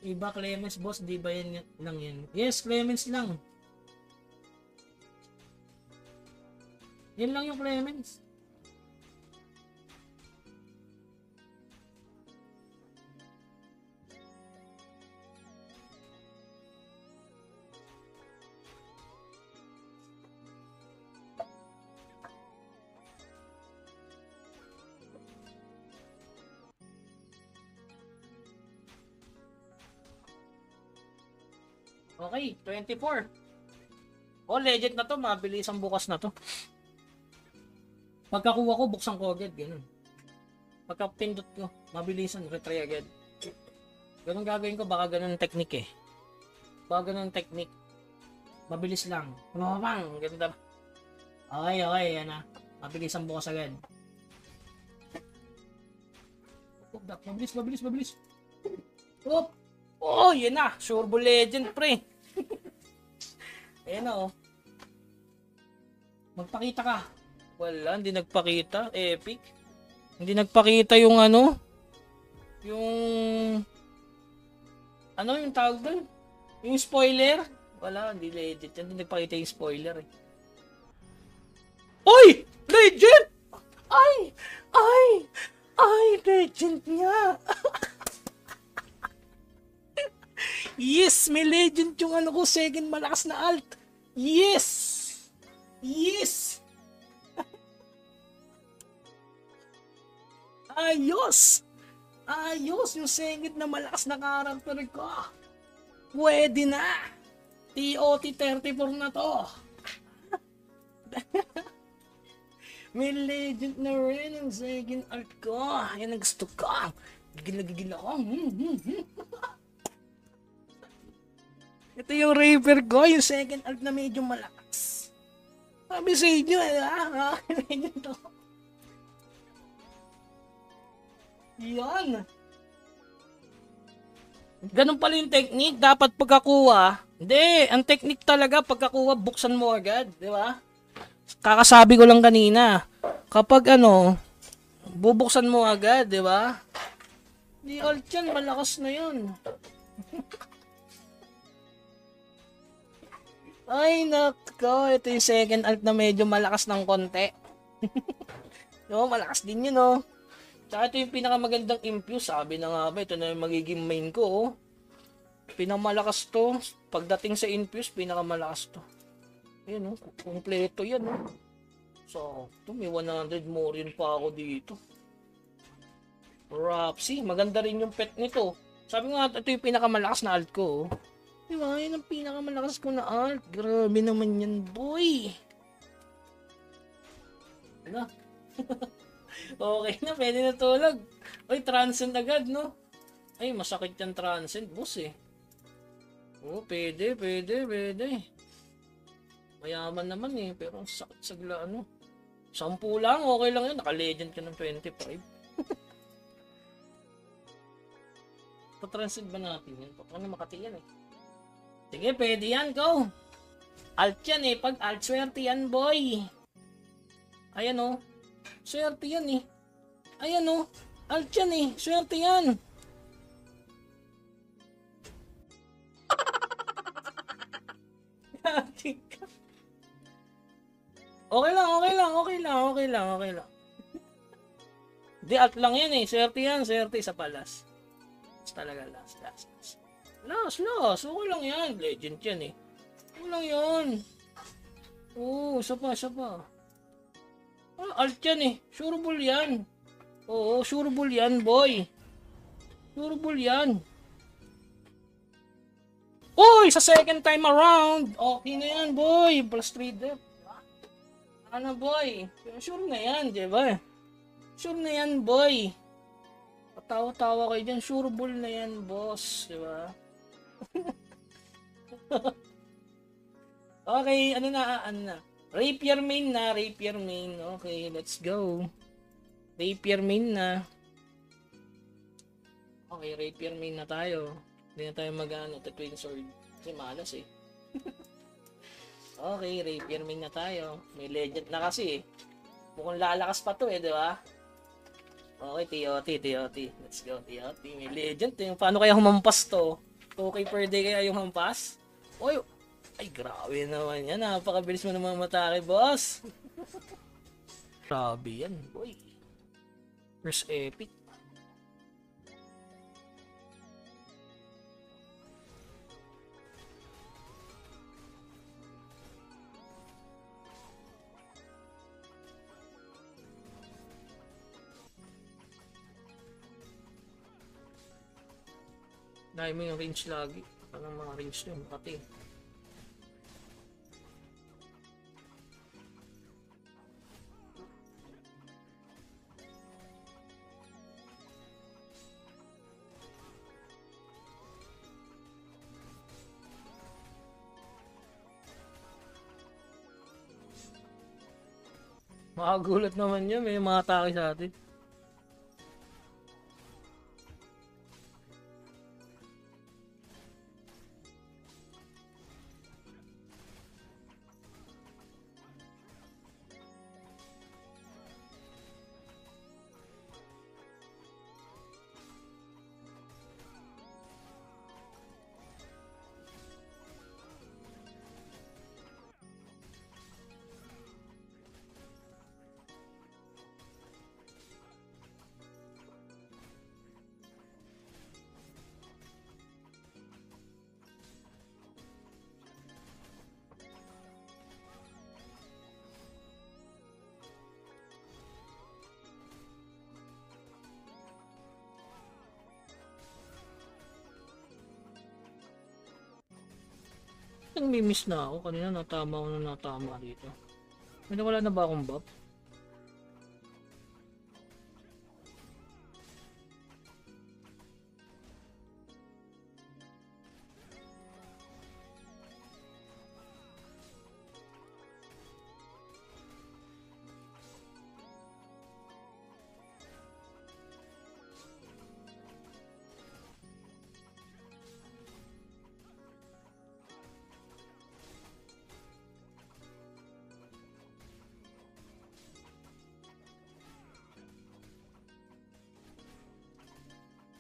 Iba Clemens boss, di ba yan lang yan? Yes, Clemens lang. Yan lang yung Clemens. Okay, 24. Oh, legit na to. Mabilis ang bukas na to. Pagkakuha ko, buksan ko agad. Ganun. Pagka pindot ko, mabilisan. Retry agad. Ganun gagawin ko. Baka ganun technique eh. Baka ganun technique. Mabilis lang. Pumapang. Ganun na. Okay, okay. Yan na. Mabilis ang bukas agad. Mabilis, mabilis, mabilis. Oh! Oh, yan na. Surbo Legend, pre. Ayan na, oh. Magpakita ka. Wala, hindi nagpakita. Epic. Hindi nagpakita yung ano. Yung... Ano yung tawag doon? Yung spoiler. Wala, hindi legit. Hindi nagpakita yung spoiler, eh. Oy! Legend! Ay! Ay! Ay! Legend niya! Yes! May legend yung ano ko. Second malakas na alt. Yes! Yes! Ayos! Ayos! Yung second na malakas na character ko. Pwede na! TOT 34 na to. May legend na rin ang second alt ko. Yan ang gusto ko. Gigil ako. Ito yung Raver ko, yung second alt na medyo malakas. Sabi sa inyo, medyo to. Yan. Ganun pala yung technique. Dapat pagkakuha. Hindi, ang technique talaga pagkakuha, buksan mo agad. Di ba? Kakasabi ko lang kanina. Kapag ano, bubuksan mo agad, di ba? Di alt yan, malakas na yun. Ay, nako. Ito yung second alt na medyo malakas ng konti. No, malakas din yun, no? Tsaka ito yung pinakamagandang infuse. Sabi na nga ba, ito na yung magiging main ko, oh. Pinakamalakas to. Pagdating sa infuse, pinakamalakas to. Ayan, oh. Kompleto yan, oh. So, ito, may 100 more yun pa ako dito. Rapsi. Maganda rin yung pet nito. Sabi nga, ito yung pinakamalakas na alt ko, oh. Diba? Yan ang pinakamalakas ko na alt. Grabe naman yan, boy. Ano? Okay na, pwede na tulog. Uy, transcend agad, no? Ay, masakit yan transcend, boss, eh. Oh, pwede. Mayaman naman, eh. Pero ang sakit sagla, ano. 10 lang, okay lang yun. Naka-legend ka ng 25. Pa-transcend ba natin yan? Paano makati yan, eh? Sige, pwede yan, go. Alt yan eh. Pag alt, swerte yan, boy. Ayan o. Swerte yan eh. Ayan o. Alt yan eh. Swerte yan. Okay lang. Di, alt lang yan eh. Swerte yan. Swerte sa palas. Talaga last. Last. Okay lang yan. Legend yan eh. Okay lang yan. Oo, isa pa. Alt yan eh. Sureable yan. Oo, sureable yan, boy. Sureable yan. Uy, sa second time around. Okay na yan, boy. Plus 3 dep. Ano, boy? Sure na yan, diba? Sure na yan, boy. Patawa-tawa kayo dyan. Sureable na yan, boss. Diba? Okay, ano na. Rapier main. Okay, let's go. Rapier main na. Okay, rapier main na tayo. Hindi na tayo mag-ano, twin sword. Kasi malas eh. Okay, rapier main na tayo. May legend na kasi eh. Mukhang lalakas pa to eh, di ba? Okay, TOT. Let's go, TOT. May legend eh. Paano kaya humampas to? Okay per day kaya yung hampas? Oy, ay grabe naman yan. Napakabilis mo naman matake, boss. Grabe yan, boy. First epic. Dahil mo yung range lagi. Parang mga range na yung Makati. Makagulat naman yun. May mga atake sa atin. Nang mimiss na ako. Kanina natama ako na natama dito. May wala na ba akong buff?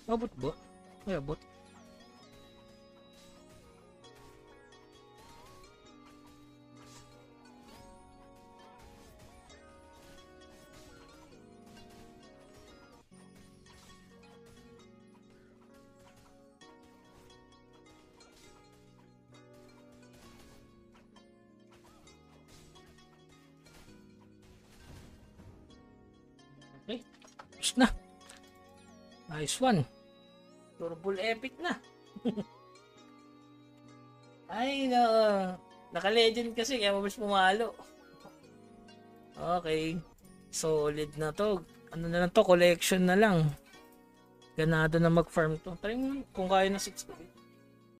Abot ba? Ay, abot. Okay. Tapos na. Nice one. Turbo epic na. Ay, no. Naka-legend kasi kaya mabilis pumalo. Okay. Solid na to. Ano na lang to? Collection na lang. Ganado na mag-farm to. Try mo kung kaya na 6